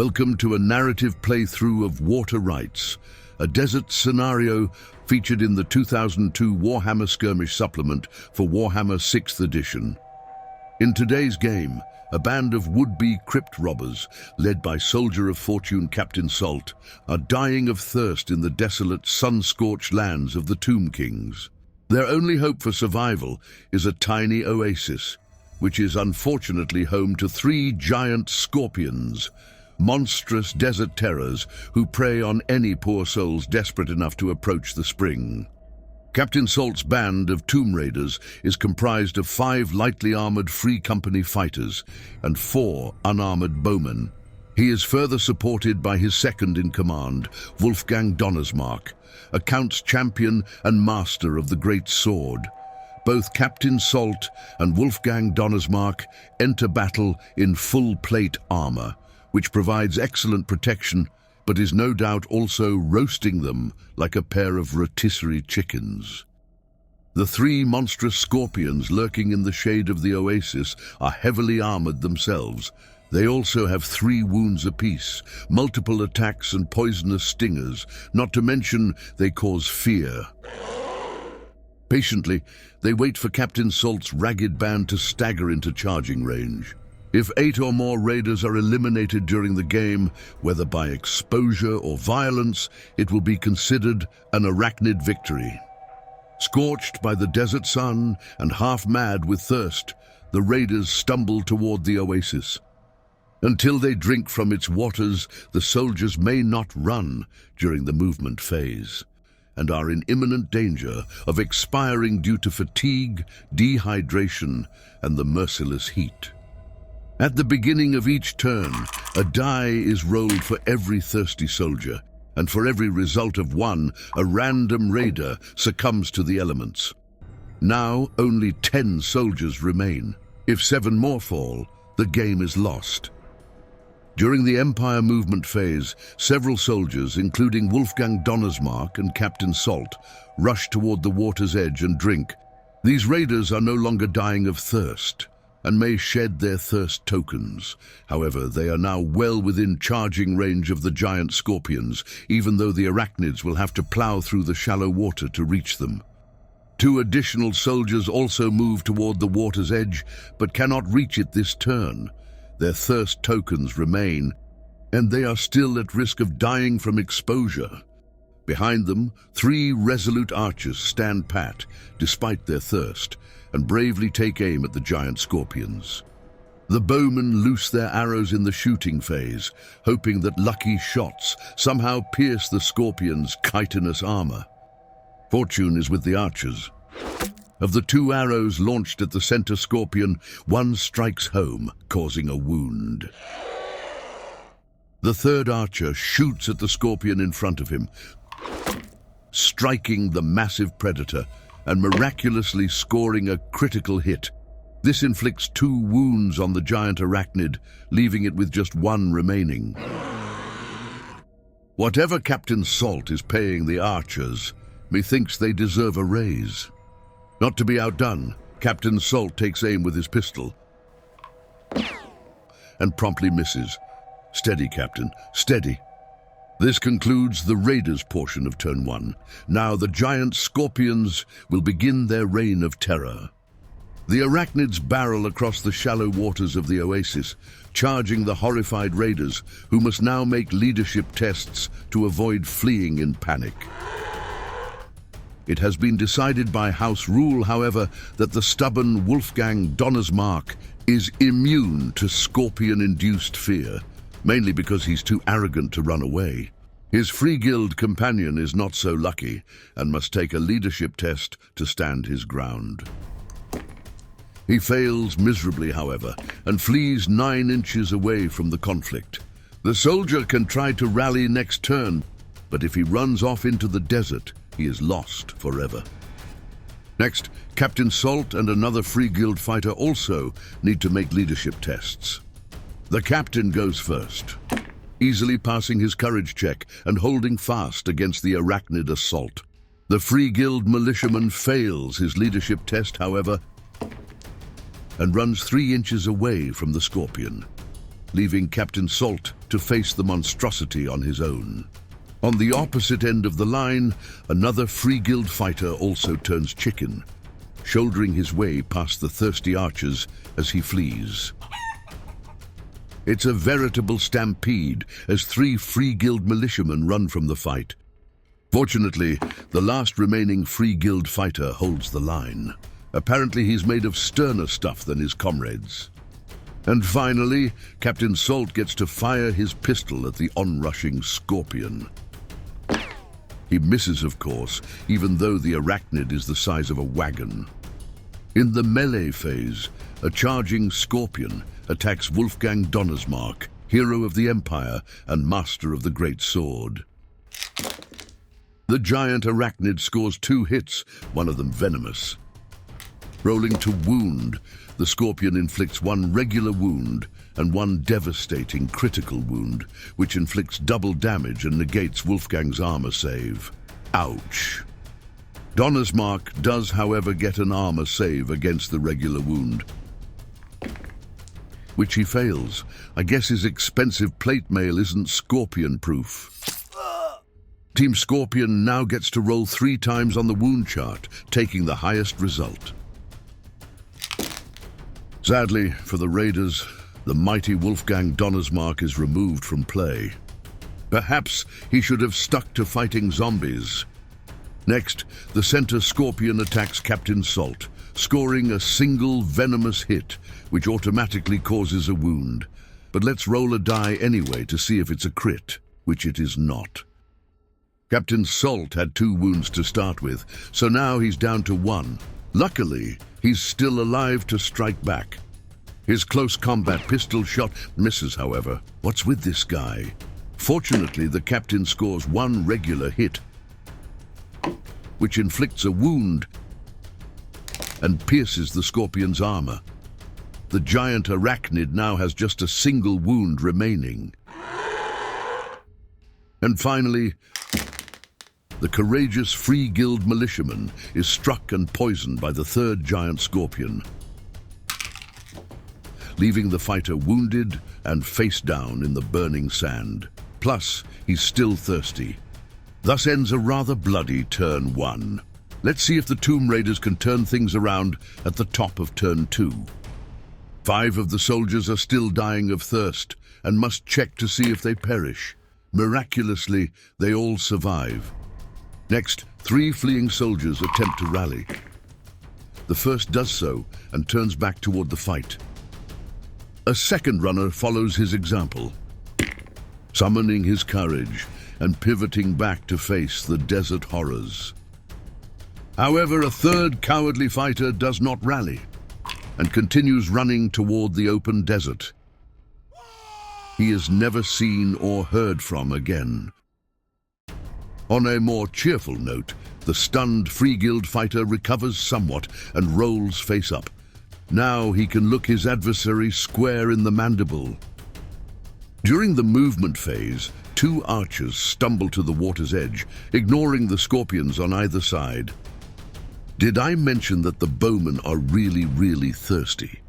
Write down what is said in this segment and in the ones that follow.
Welcome to a narrative playthrough of Water Rights, a desert scenario featured in the 2002 Warhammer Skirmish supplement for Warhammer 6th edition. In today's game, a band of would-be crypt robbers, led by Soldier of Fortune Captain Salt, are dying of thirst in the desolate, sun-scorched lands of the Tomb Kings. Their only hope for survival is a tiny oasis, which is unfortunately home to 3 giant scorpions, monstrous desert terrors who prey on any poor souls desperate enough to approach the spring. Captain Salt's band of tomb raiders is comprised of 5 lightly armored Free Company fighters and 4 unarmored bowmen. He is further supported by his second-in-command, Wolfgang Donnersmarck, a Count's champion and master of the Great Sword. Both Captain Salt and Wolfgang Donnersmarck enter battle in full-plate armor, which provides excellent protection, but is no doubt also roasting them like a pair of rotisserie chickens. The 3 monstrous scorpions lurking in the shade of the oasis are heavily armored themselves. They also have 3 wounds apiece, multiple attacks and poisonous stingers, not to mention they cause fear. Patiently, they wait for Captain Salt's ragged band to stagger into charging range. If 8 or more raiders are eliminated during the game, whether by exposure or violence, it will be considered an arachnid victory. Scorched by the desert sun and half mad with thirst, the raiders stumble toward the oasis. Until they drink from its waters, the soldiers may not run during the movement phase, and are in imminent danger of expiring due to fatigue, dehydration, and the merciless heat. At the beginning of each turn, a die is rolled for every thirsty soldier, and for every result of 1, a random raider succumbs to the elements. Now only 10 soldiers remain. If 7 more fall, the game is lost. During the Empire movement phase, several soldiers, including Wolfgang Donnersmarck and Captain Salt, rush toward the water's edge and drink. These raiders are no longer dying of thirst, and may shed their thirst tokens. However, they are now well within charging range of the giant scorpions, even though the arachnids will have to plow through the shallow water to reach them. 2 additional soldiers also move toward the water's edge, but cannot reach it this turn. Their thirst tokens remain, and they are still at risk of dying from exposure. Behind them, 3 resolute archers stand pat, despite their thirst, and bravely take aim at the giant scorpions. The bowmen loose their arrows in the shooting phase, hoping that lucky shots somehow pierce the scorpion's chitinous armor. Fortune is with the archers. Of the 2 arrows launched at the center scorpion, 1 strikes home, causing a wound. The 3rd archer shoots at the scorpion in front of him, striking the massive predator and miraculously scoring a critical hit. This inflicts 2 wounds on the giant arachnid, leaving it with just 1 remaining. Whatever Captain Salt is paying the archers, methinks they deserve a raise. Not to be outdone, Captain Salt takes aim with his pistol and promptly misses. Steady, Captain, steady. This concludes the Raiders portion of Turn 1. Now the giant scorpions will begin their reign of terror. The arachnids barrel across the shallow waters of the oasis, charging the horrified raiders, who must now make leadership tests to avoid fleeing in panic. It has been decided by House Rule, however, that the stubborn Wolfgang Donnersmarck is immune to scorpion-induced fear, mainly because he's too arrogant to run away. His Free Guild companion is not so lucky and must take a leadership test to stand his ground. He fails miserably, however, and flees 9 inches away from the conflict. The soldier can try to rally next turn, but if he runs off into the desert, he is lost forever. Next, Captain Salt and another Free Guild fighter also need to make leadership tests. The captain goes first, easily passing his courage check and holding fast against the arachnid assault. The Free Guild militiaman fails his leadership test, however, and runs 3 inches away from the scorpion. leaving Captain Salt to face the monstrosity on his own. On the opposite end of the line, another Free Guild fighter also turns chicken, shouldering his way past the thirsty archers as he flees. It's a veritable stampede as 3 Free Guild militiamen run from the fight. Fortunately, the last remaining Free Guild fighter holds the line. Apparently he's made of sterner stuff than his comrades. And finally, Captain Salt gets to fire his pistol at the onrushing Scorpion. He misses, of course, even though the arachnid is the size of a wagon. In the melee phase, a charging Scorpion attacks Wolfgang Donnersmarck, hero of the Empire and master of the Great Sword. The giant arachnid scores 2 hits, one of them venomous. Rolling to wound, the Scorpion inflicts 1 regular wound and 1 devastating critical wound, which inflicts double damage and negates Wolfgang's armor save. Ouch! Donnersmarck does, however, get an armor save against the regular wound, which he fails. I guess his expensive plate mail isn't Scorpion-proof. Team Scorpion now gets to roll 3 times on the wound chart, taking the highest result. Sadly, for the Raiders, the mighty Wolfgang Donnersmarck is removed from play. Perhaps he should have stuck to fighting zombies. Next, the center Scorpion attacks Captain Salt, scoring a single venomous hit, which automatically causes a wound. But let's roll a die anyway to see if it's a crit, which it is not. Captain Salt had 2 wounds to start with, so now he's down to 1. Luckily, he's still alive to strike back. His close combat pistol shot misses, however. What's with this guy? Fortunately, the captain scores 1 regular hit, which inflicts a wound and pierces the Scorpion's armor. The giant arachnid now has just a single wound remaining. And finally, the courageous Free Guild militiaman is struck and poisoned by the 3rd giant Scorpion, leaving the fighter wounded and face down in the burning sand. Plus, he's still thirsty. Thus ends a rather bloody turn 1. Let's see if the Tomb Raiders can turn things around at the top of turn 2. 5 of the soldiers are still dying of thirst and must check to see if they perish. Miraculously, they all survive. Next, 3 fleeing soldiers attempt to rally. The first does so and turns back toward the fight. A second runner follows his example, summoning his courage and pivoting back to face the desert horrors. However, a 3rd cowardly fighter does not rally and continues running toward the open desert. He is never seen or heard from again. On a more cheerful note, the stunned Free Guild fighter recovers somewhat and rolls face up. Now he can look his adversary square in the mandible. During the movement phase, 2 archers stumble to the water's edge, ignoring the Scorpions on either side. Did I mention that the bowmen are really thirsty?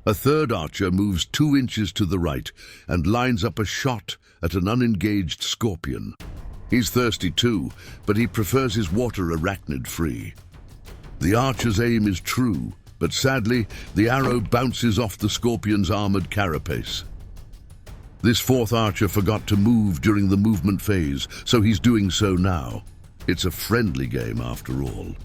A 3rd archer moves 2 inches to the right and lines up a shot at an unengaged Scorpion. He's thirsty too, but he prefers his water arachnid free. The archer's aim is true, but sadly, the arrow bounces off the Scorpion's armored carapace. This 4th archer forgot to move during the movement phase, so he's doing so now. It's a friendly game after all.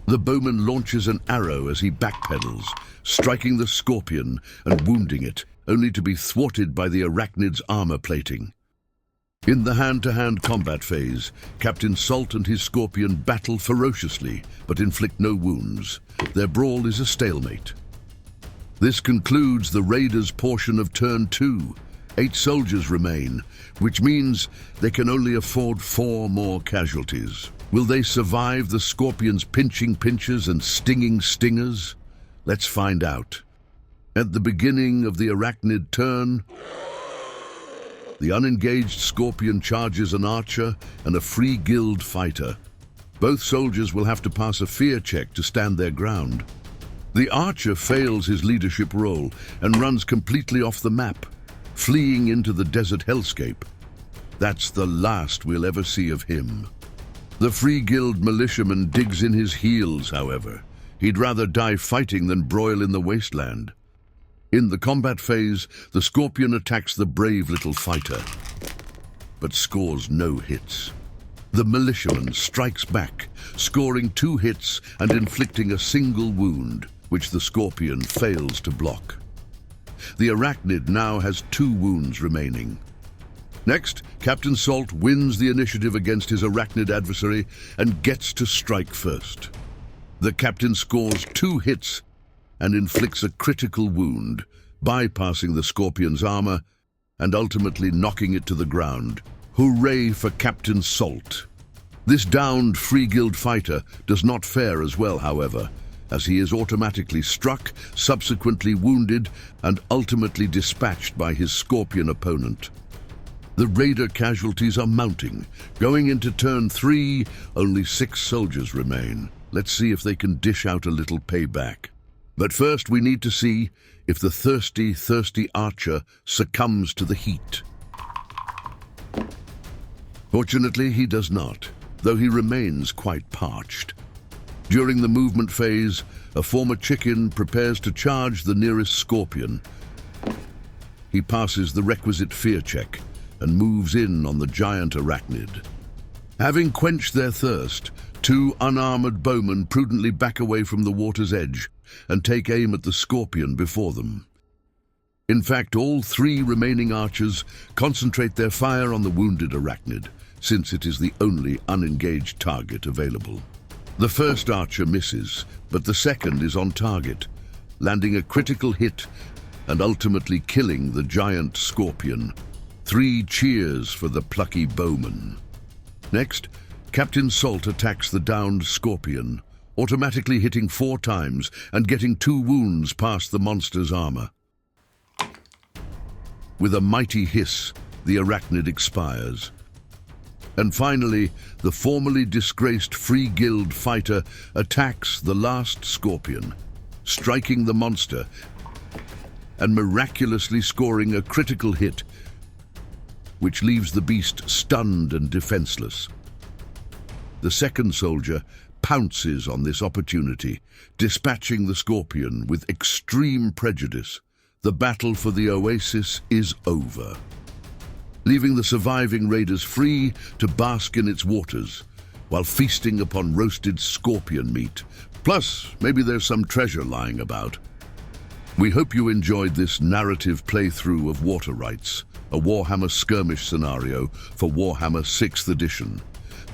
The bowman launches an arrow as he backpedals, striking the Scorpion and wounding it, only to be thwarted by the arachnid's armor plating. In the hand-to-hand combat phase, Captain Salt and his Scorpion battle ferociously, but inflict no wounds. Their brawl is a stalemate. This concludes the Raiders' portion of turn 2. 8 soldiers remain, which means they can only afford 4 more casualties. Will they survive the Scorpion's pinching pinches and stinging stingers? Let's find out. At the beginning of the arachnid turn, the unengaged Scorpion charges an archer and a Free Guild fighter. Both soldiers will have to pass a fear check to stand their ground. The archer fails his leadership role and runs completely off the map. fleeing into the desert hellscape. That's the last we'll ever see of him. The Free Guild militiaman digs in his heels, however. He'd rather die fighting than broil in the wasteland. In the combat phase, the Scorpion attacks the brave little fighter, but scores no hits. The militiaman strikes back, scoring 2 hits and inflicting a single wound, which the Scorpion fails to block. The Arachnid now has 2 wounds remaining. Next, Captain Salt wins the initiative against his Arachnid adversary and gets to strike first. The Captain scores 2 hits and inflicts a critical wound, bypassing the Scorpion's armor and ultimately knocking it to the ground. Hooray for Captain Salt! This downed Free Guild fighter does not fare as well, however, as he is automatically struck, subsequently wounded, and ultimately dispatched by his Scorpion opponent. The Raider casualties are mounting. Going into turn 3, only 6 soldiers remain. Let's see if they can dish out a little payback. But first we need to see if the thirsty archer succumbs to the heat. Fortunately, he does not, though he remains quite parched. During the movement phase, a former chicken prepares to charge the nearest Scorpion. He passes the requisite fear check and moves in on the giant Arachnid. Having quenched their thirst, 2 unarmored bowmen prudently back away from the water's edge and take aim at the Scorpion before them. In fact, all 3 remaining archers concentrate their fire on the wounded Arachnid, since it is the only unengaged target available. The first archer misses, but the second is on target, landing a critical hit and ultimately killing the giant Scorpion. 3 cheers for the plucky bowman. Next, Captain Salt attacks the downed Scorpion, automatically hitting 4 times and getting 2 wounds past the monster's armor. With a mighty hiss, the Arachnid expires. And finally, the formerly disgraced Free Guild fighter attacks the last Scorpion, striking the monster and miraculously scoring a critical hit, which leaves the beast stunned and defenseless. The second soldier pounces on this opportunity, dispatching the Scorpion with extreme prejudice. The battle for the Oasis is over, leaving the surviving raiders free to bask in its waters while feasting upon roasted Scorpion meat. Plus, maybe there's some treasure lying about. We hope you enjoyed this narrative playthrough of Water Rights, a Warhammer Skirmish scenario for Warhammer 6th edition.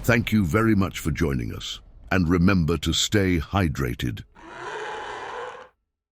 Thank you very much for joining us, and remember to stay hydrated.